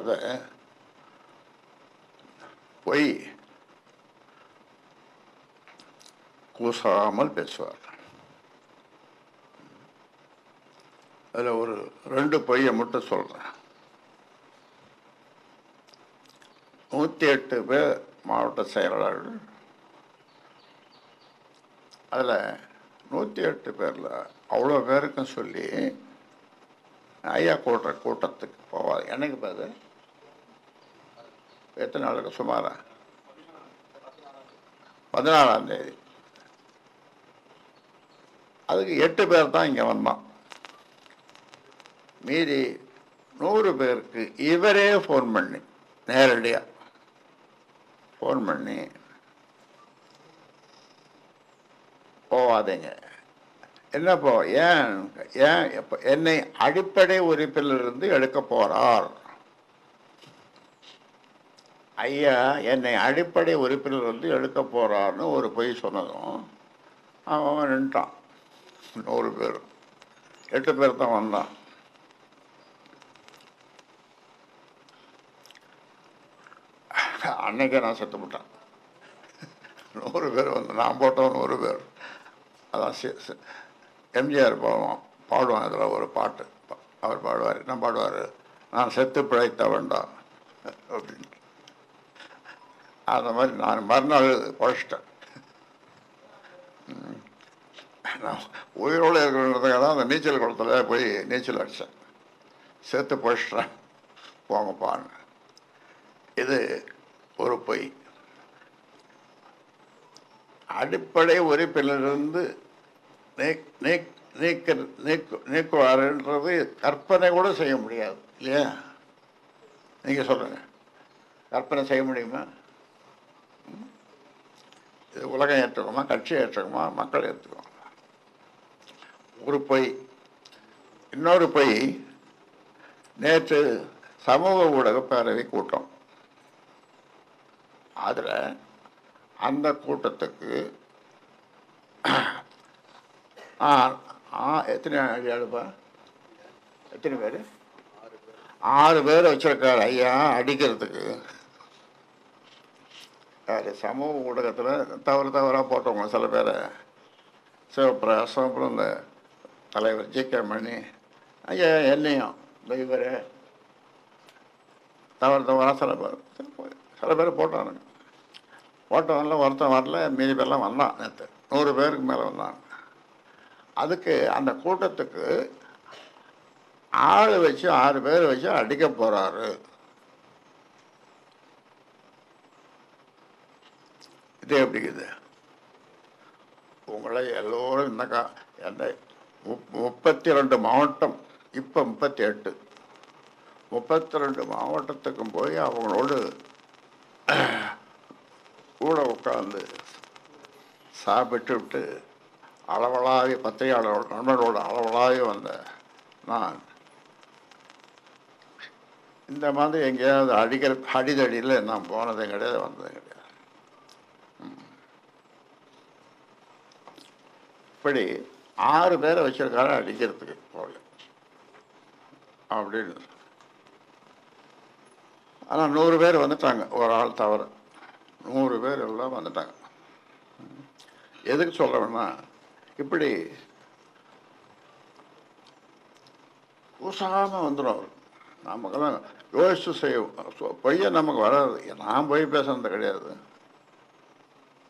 பேசுகிறத பொய் கூசாமல் பேசுவார். அதில் ஒரு 2 பொய்யை மட்டும் சொல்கிறேன். 108 பேர் மாவட்ட செயலாளர்கள். அதில் 108 பேரில் அவ்வளோ பேருக்கும் சொல்லி ஐயா கூட்டத்துக்கு போவாது. என்னைக்கு பாது எத்தனை நாளுக்கு? சுமாரா 14ஆம் தேதி. அதுக்கு 8 பேர் தான் இங்கே வந்தான். மீதி 100 பேருக்கு இவரே ஃபோன் பண்ணி, நேரடியாக ஃபோன் பண்ணி, போவாதீங்க. என்னப்போ ஏன் என்னை அடிப்படை உறுப்பிலிருந்து எடுக்க போறார் ஐயா, என்னை அடிப்படை உறுப்பிலிருந்து எடுக்க போறார்னு ஒரு பொய் சொன்னதும் அவன் நின்ட்டான். 100 பேர், 8 பேர் தான் வந்தான். அன்னைக்கே நான் செத்து விட்டான். 100 பேர் வந்து நான் போட்டவன் 100 பேர். அதான் எம்ஜிஆர் பாடுவான். அதில் ஒரு பாட்டு அவர் பாடுவார். என்ன பாடுவார்? நான் செத்து பிழைத்த வேண்டாம் அப்படின்னு. அந்த மாதிரி நான் மறுநாள் பழச்சிட்டேன். நான் உயிரோடு இருக்கிறதுக்காக தான் அந்த நீச்சல் குளத்தில் போய் நீச்சல் அடித்தேன். செத்து பழச்சிட்டேன் போங்கப்பான்னு. இது ஒரு பொய். அடிப்படை உறுப்பிலிருந்து நீக்குவாருன்றது கற்பனை கூட செய்ய முடியாது இல்லையா? நீங்கள் சொல்லுங்க, கற்பனை செய்ய முடியுமா? இது உலகம் ஏற்றுக்குமா? கட்சி ஏற்றுக்குமா? மக்கள் ஏற்றுக்குமா? ஒரு பொய். இன்னொரு பொய், நேற்று சமூக ஊடக பேரவை கூட்டம். அதில் அந்த கூட்டத்துக்கு எத்தனை அடியாளுப்பா? எத்தனை பேர்? 6 பேர் வச்சிருக்காரு ஐயா அடிக்கிறதுக்கு. அது சமூக ஊடகத்தில் தவறாக போட்டவங்க சில பேரை, சிவபிரகாசம், அப்புறம் இந்த தலைவர் ஜி.கே. மணி ஐயா, என்னையும் இவர் தவறாக சில பேர் போட்டானுங்க. போட்டவன்ல ஒருத்தன் வரல, மீதி பேர்லாம் வந்தான். நேற்று 100 பேருக்கு மேலே வந்தாங்க. அதுக்கு அந்த கூட்டத்துக்கு ஆள் வச்சு 6 பேர் வச்சு அடிக்க போகிறாரு. இது எப்படிக்குது? உங்களை எல்லோரும் இந்த 32 மாவட்டம், இப்போ 38, 32 மாவட்டத்துக்கும் போய் அவங்களோடு கூட உட்கார்ந்து சாப்பிட்டு விட்டு அளவலாகி பத்திரிகையாளரோட நண்பர்களோட அளவலாகி வந்த நான் இந்த மாதிரி எங்கேயாவது அடிதடியில் நான் போனதும் கிடையாது, வந்ததும் கிடையாது. இப்படி 6 பேரை வச்சிருக்காரு அடிக்கிறதுக்கு போல அப்படின்னு. ஆனால் 100 பேர் வந்துட்டாங்க, ஒரு ஆள் தவிர 100 பேர் எல்லாம் வந்துட்டாங்க. எதுக்கு சொல்கிறேன்னா, இப்படி கூசாமல் வந்துடும் அவர். நமக்கெல்லாம் யோசிச்சு செய்யும் பொய்யை நமக்கு வராது. நான் போய் பேசுறது கிடையாது.